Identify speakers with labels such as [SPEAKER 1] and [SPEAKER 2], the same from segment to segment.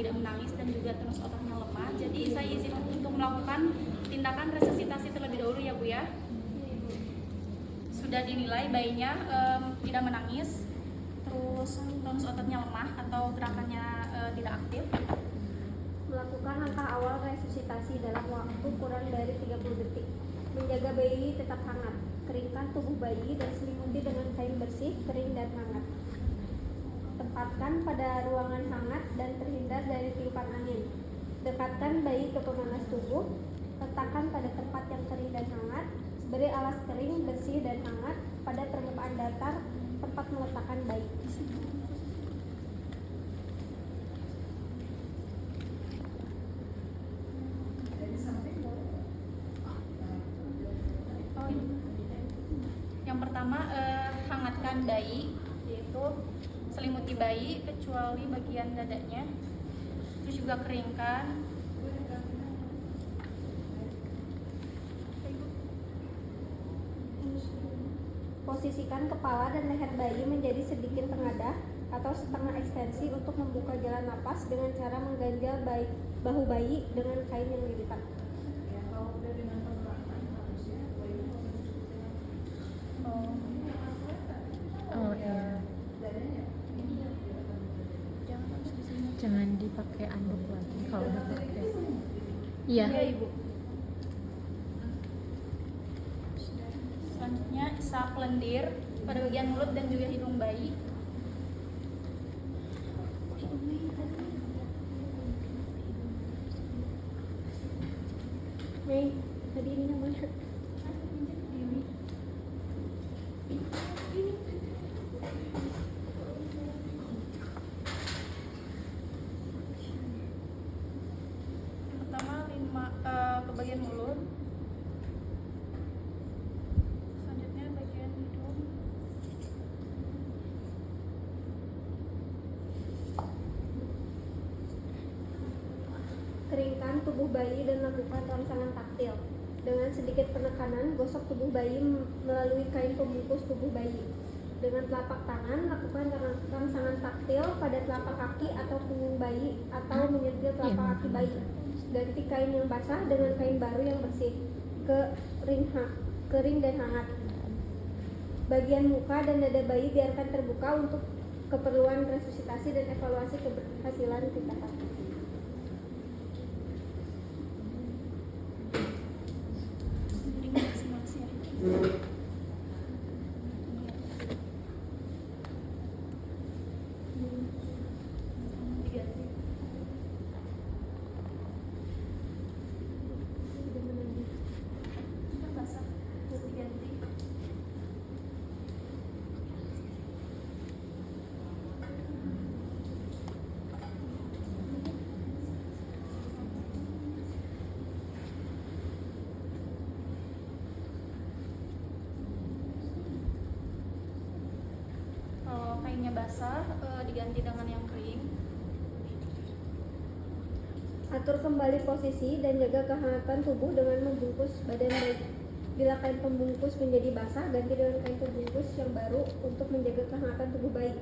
[SPEAKER 1] tidak menangis dan juga tonus otaknya lemah. Jadi saya izin untuk melakukan tindakan resusitasi terlebih dahulu ya Bu ya. Sudah dinilai bayinya tidak menangis, terus tonus ototnya lemah atau gerakannya tidak aktif.
[SPEAKER 2] Melakukan langkah awal resusitasi dalam waktu kurang dari 30 detik. Menjaga bayi tetap hangat. Keringkan tubuh bayi dan selimuti dengan kain bersih, kering dan hangat. Tempatkan pada ruangan hangat dan terhindar dari tiupan angin. Dekatkan bayi ke pemanas tubuh. Letakkan pada tempat yang kering dan hangat. Beri alas kering, bersih dan hangat pada permukaan datar tempat meletakkan bayi.
[SPEAKER 1] Yang pertama, hangatkan bayi, yaitu selimuti bayi kecuali bagian dadanya, terus juga keringkan.
[SPEAKER 2] Posisikan kepala dan leher bayi menjadi sedikit tengadah atau setengah ekstensi untuk membuka jalan napas dengan cara mengganjal bahu bayi dengan kain yang dilipat.
[SPEAKER 3] Oh iya. Jangan dipakai anduk lagi kalau udah pakai. Iya.
[SPEAKER 1] Ya, Ibu. Selanjutnya isap lendir pada bagian mulut dan juga hidung bayi.
[SPEAKER 2] Mei, tadi ini yang mana?
[SPEAKER 1] Pertama ke bagian mulut, selanjutnya bagian hidung.
[SPEAKER 2] Keringkan tubuh bayi dan lakukan rangsangan taktil. Dengan sedikit penekanan, gosok tubuh bayi melalui kain pembungkus tubuh bayi. Dengan telapak tangan, lakukan rangsangan taktil pada telapak kaki atau punggung bayi atau menyentil telapak kaki bayi. Ganti kain yang basah dengan kain baru yang bersih, kering dan hangat. Bagian muka dan dada bayi biarkan terbuka untuk keperluan resusitasi dan evaluasi keberhasilan tindakan.
[SPEAKER 1] Kalau kainnya basah, diganti dengan yang kering.
[SPEAKER 2] Atur kembali posisi dan jaga kehangatan tubuh dengan membungkus badan bayi. Bila kain pembungkus menjadi basah, ganti dengan kain pembungkus yang baru untuk menjaga kehangatan tubuh bayi.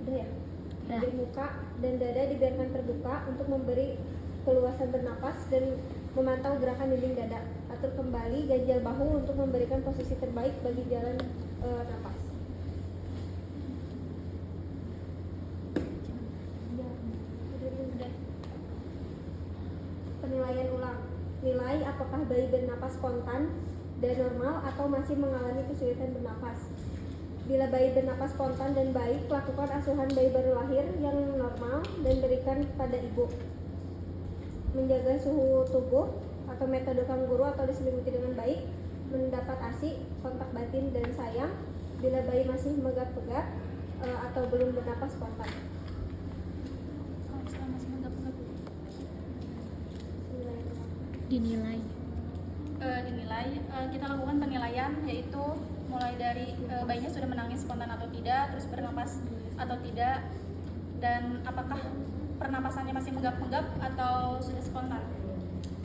[SPEAKER 2] Udah ya? Bagian muka dan dada dibiarkan terbuka untuk memberi keluasan bernapas dan memantau gerakan dinding dada. Atur kembali ganjal bahu untuk memberikan posisi terbaik bagi jalan napas. Penilaian ulang. Nilai apakah bayi bernapas spontan dan normal atau masih mengalami kesulitan bernapas. Bila bayi bernapas spontan dan baik, lakukan asuhan bayi baru lahir yang normal dan berikan pada ibu. Menjaga suhu tubuh atau metode kangguru atau diselimuti dengan baik, mendapat ASI, kontak batin dan sayang. Bila bayi masih megap-megap atau belum bernapas spontan.
[SPEAKER 3] Dinilai.
[SPEAKER 1] Kita lakukan penilaian, yaitu mulai dari bayinya sudah menangis spontan atau tidak, terus bernapas atau tidak, dan apakah pernapasannya masih menggap-menggap atau sudah spontan.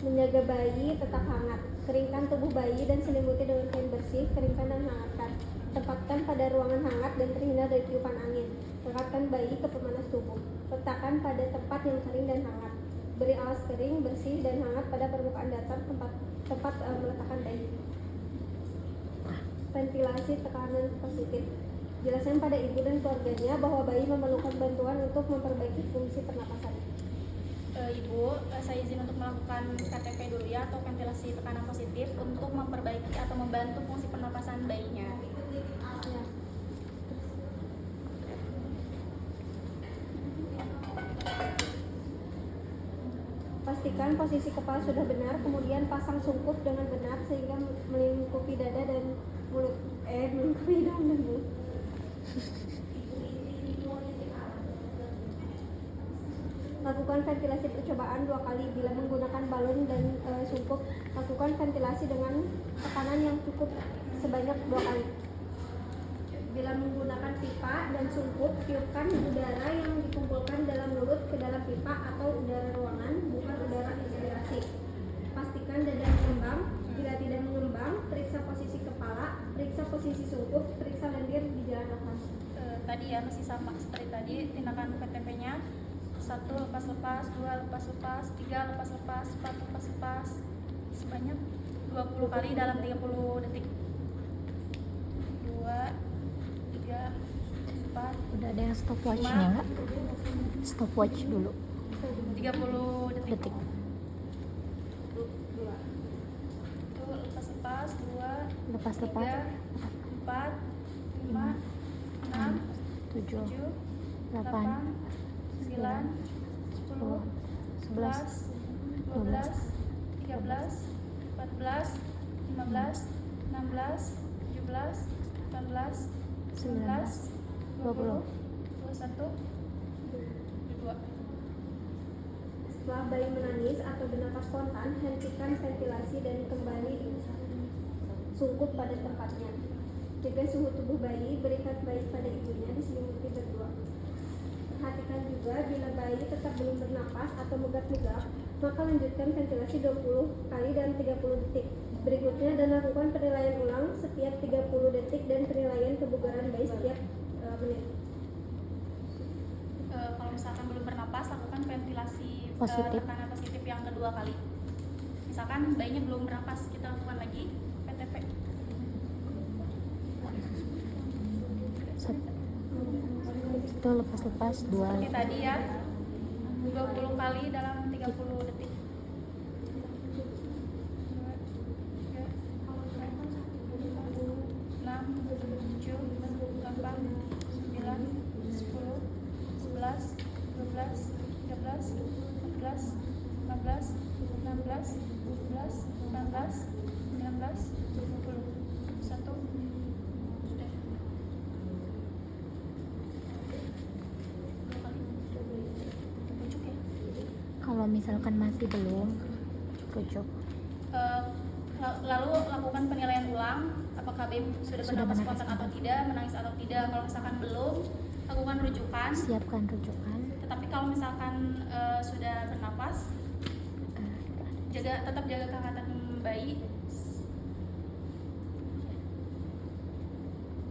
[SPEAKER 2] Menjaga bayi tetap hangat. Keringkan tubuh bayi dan selimuti dengan kain bersih, keringkan dan hangatkan. Tempatkan pada ruangan hangat dan terhindar dari tiupan angin. Dekatkan bayi ke pemanas tubuh. Letakkan keringkan pada tempat yang kering dan hangat. Beri alas kering, bersih, dan hangat pada permukaan datar tempat meletakkan bayi. Ventilasi tekanan positif. Jelaskan pada ibu dan keluarganya bahwa bayi memerlukan bantuan untuk memperbaiki fungsi pernapasan.
[SPEAKER 1] Ibu, saya izin untuk melakukan KTP dulu ya, atau ventilasi tekanan positif untuk memperbaiki atau membantu fungsi pernapasan bayinya.
[SPEAKER 2] Ya. Pastikan posisi kepala sudah benar, kemudian pasang sungkup dengan benar sehingga melingkupi dada dan mulut. Melingkupi hidung dan mulut. Lakukan ventilasi percobaan 2 kali. Bila menggunakan balon dan sungkup, lakukan ventilasi dengan tekanan yang cukup sebanyak 2 kali. Bila menggunakan pipa dan sungkup, tiupkan udara yang dikumpulkan dalam mulut ke dalam pipa atau udara ruangan, bukan udara inspirasi. Pastikan dada mengembang. Bila tidak mengembang, periksa posisi kepala, periksa posisi sungkup, periksa lendir di jalan nafas.
[SPEAKER 1] Tadi ya masih sama seperti tadi tindakan VTP-nya. 1 lepas-lepas, 2 lepas-lepas, 3 lepas-lepas, 4 lepas-lepas, sebanyak 20 kali dalam 30 detik. 2, 3, 4,
[SPEAKER 3] Udah ada yang stopwatch-nya nggak? Stopwatch dulu
[SPEAKER 1] 30 detik.
[SPEAKER 3] detik.
[SPEAKER 1] Itu lepas-lepas, 2,
[SPEAKER 3] Lepas-lepas
[SPEAKER 1] 3, 4, 5, 6,
[SPEAKER 3] 7
[SPEAKER 1] 7,
[SPEAKER 3] 8
[SPEAKER 1] 9, 10,
[SPEAKER 3] 10 11
[SPEAKER 1] 12, 13, 14, 15, 16, 17, 18, 19, 20, 21, 22.
[SPEAKER 2] Setelah bayi menangis atau bernapas spontan, hentikan ventilasi dan kembali sungkup pada tempatnya. Jaga suhu tubuh bayi, berikan bayi pada ibunya, diselimuti berdua. Perhatikan juga bila bayi tetap belum bernapas atau megap-megap, maka lanjutkan ventilasi 20 kali dalam 30 detik. Berikutnya dan lakukan penilaian ulang setiap 30 detik dan penilaian kebugaran bayi setiap menit.
[SPEAKER 1] Kalau misalkan belum bernapas, lakukan ventilasi
[SPEAKER 3] Positif.
[SPEAKER 1] tekanan positif yang kedua kali. Misalkan bayinya belum bernapas, kita lakukan lagi VTP.
[SPEAKER 3] Itu lepas-lepas 2
[SPEAKER 1] Seperti tadi ya, 20 kali dalam 30 detik. 6, 7, 8, 9, 10, 11, 12, 13, 14, 15, 16, 17, 18, 19, 20, 1, sudah. 2 kali. Rujuk ya.
[SPEAKER 3] kalau misalkan masih belum rujuk.
[SPEAKER 1] Lalu lakukan penilaian ulang apakah bayi sudah
[SPEAKER 3] Sudah
[SPEAKER 1] bernapas
[SPEAKER 3] bernapas
[SPEAKER 1] spontan atau
[SPEAKER 3] spontan.
[SPEAKER 1] tidak, menangis atau tidak. Kalau misalkan belum, lakukan rujukan.
[SPEAKER 3] Siapkan rujukan.
[SPEAKER 1] Tetapi kalau misalkan sudah bernapas, tetap jaga kehangatan bayi.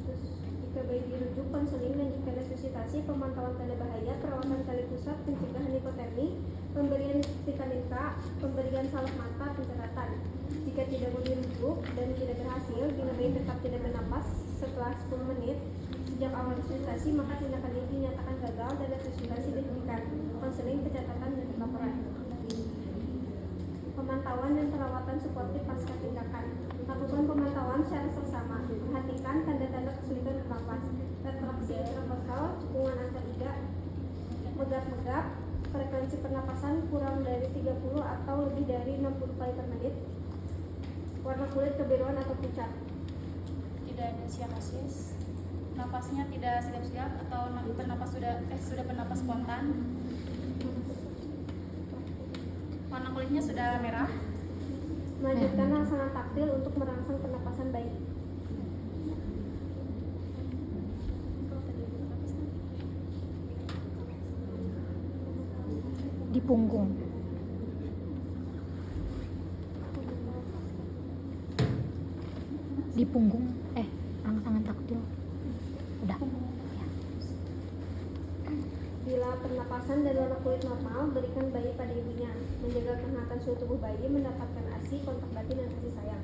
[SPEAKER 2] Terus, jika bayi dirujuk, konseling dan jika resusitasi, pemantauan tanda bahaya, perawatan tali pusat, pencegahan hipotermi, pemberian vitamin K, pemberian salep mata, pencatatan. Jika tidak mau dirujuk dan tidak berhasil, bila bayi tetap tidak bernapas setelah 10 menit sejak awal resusitasi, maka tindakan ini dinyatakan gagal dan resusitasi dihentikan. Konseling, pencatatan, dan laporan. Pemantauan dan perawatan suportif pasca tindakan. Lakukan pemantauan secara seksama. Perhatikan tanda-tanda kesulitan bernapas, retraksi intrapostal, cekungan antar iga, megap-megap, frekuensi pernapasan kurang dari 30 atau lebih dari 60 kali per menit, warna kulit kebiruan atau pucat.
[SPEAKER 1] Tidak ada sianosis, nafasnya tidak sigap-sigap atau bernapas sudah bernapas spontan, warna kulitnya sudah merah.
[SPEAKER 2] Melanjutkan rangsangan taktil untuk merangsang pernapasan bayi.
[SPEAKER 3] Di punggung. Di punggung. Rangsangan taktil. Udah. Ya.
[SPEAKER 2] Bila pernapasan dan warna kulit normal, berikan bayi pada ibunya. Menjaga kehangatan suhu tubuh bayi, mendapatkan ASI, kontak batin, dan kasih sayang.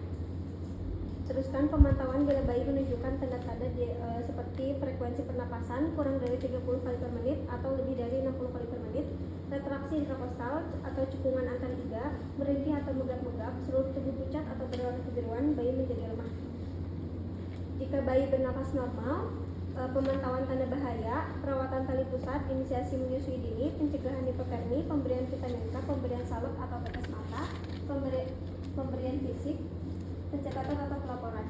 [SPEAKER 2] Teruskan pemantauan bila bayi menunjukkan tanda-tanda seperti frekuensi pernapasan kurang dari 30 kali per menit atau lebih dari 60 kali per menit, retraksi intrakostal atau cekungan antar iga, merintih atau megap-megap, seluruh tubuh pucat atau berwarna kebiruan, bayi menjadi lemah. Jika bayi bernapas normal, pemantauan tanda bahaya, perawatan tali pusat, inisiasi menyusui dini, pencegahan hipotermi, pemberian vitamin K, pemberian salep atau tetes mata, pemberian fisik, pencatatan atau pelaporan.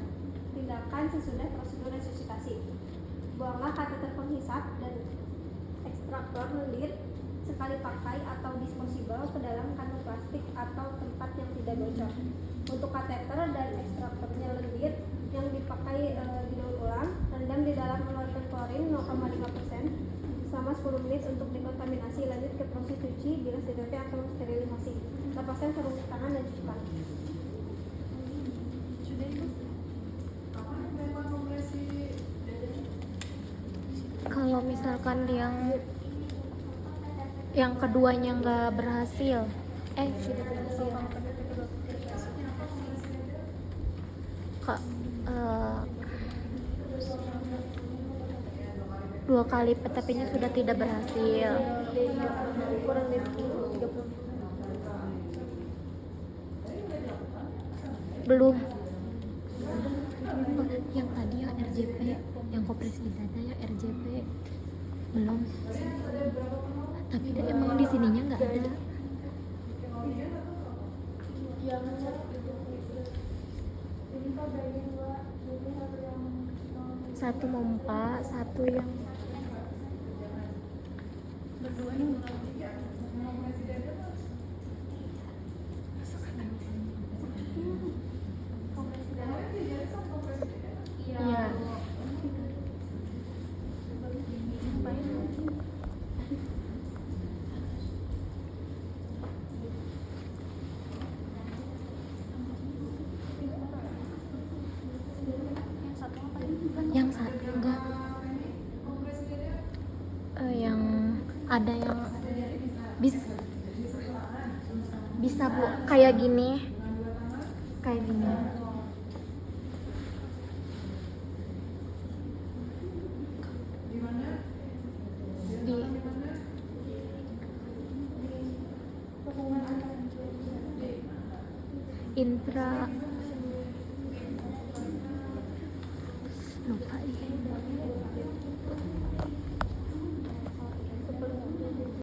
[SPEAKER 2] Tindakan sesudah prosedur resusitasi. Buanglah kateter penghisap dan ekstraktor lendir sekali pakai atau disposable ke dalam kantong plastik atau tempat yang tidak bocor. Untuk kateter dan ekstraktornya lendir yang dipakai didaur ulang, rendam di dalam molator klorin 0,5% selama 10 menit untuk dekontaminasi. Lanjut ke proses cuci, bilas DPP atau sterilisasi. Lepaskan sarung tangan dan cuci tangan.
[SPEAKER 1] Sudah itu.
[SPEAKER 3] Kalau misalkan yang keduanya nggak berhasil,
[SPEAKER 2] Sudah berhasil.
[SPEAKER 3] Kak, 2 kali PTP-nya sudah tidak berhasil.
[SPEAKER 2] Kurang dari 30.
[SPEAKER 3] Belum. Yang tadi yang RJP, yang kopresi dada yang RJP belum. Tapi emang di sininya nggak ada. Satu mompa, satu yang
[SPEAKER 1] Berdua nih.
[SPEAKER 3] iya. Yang satu enggak. Yang ada yang bisa Bu kayak gini. Di intra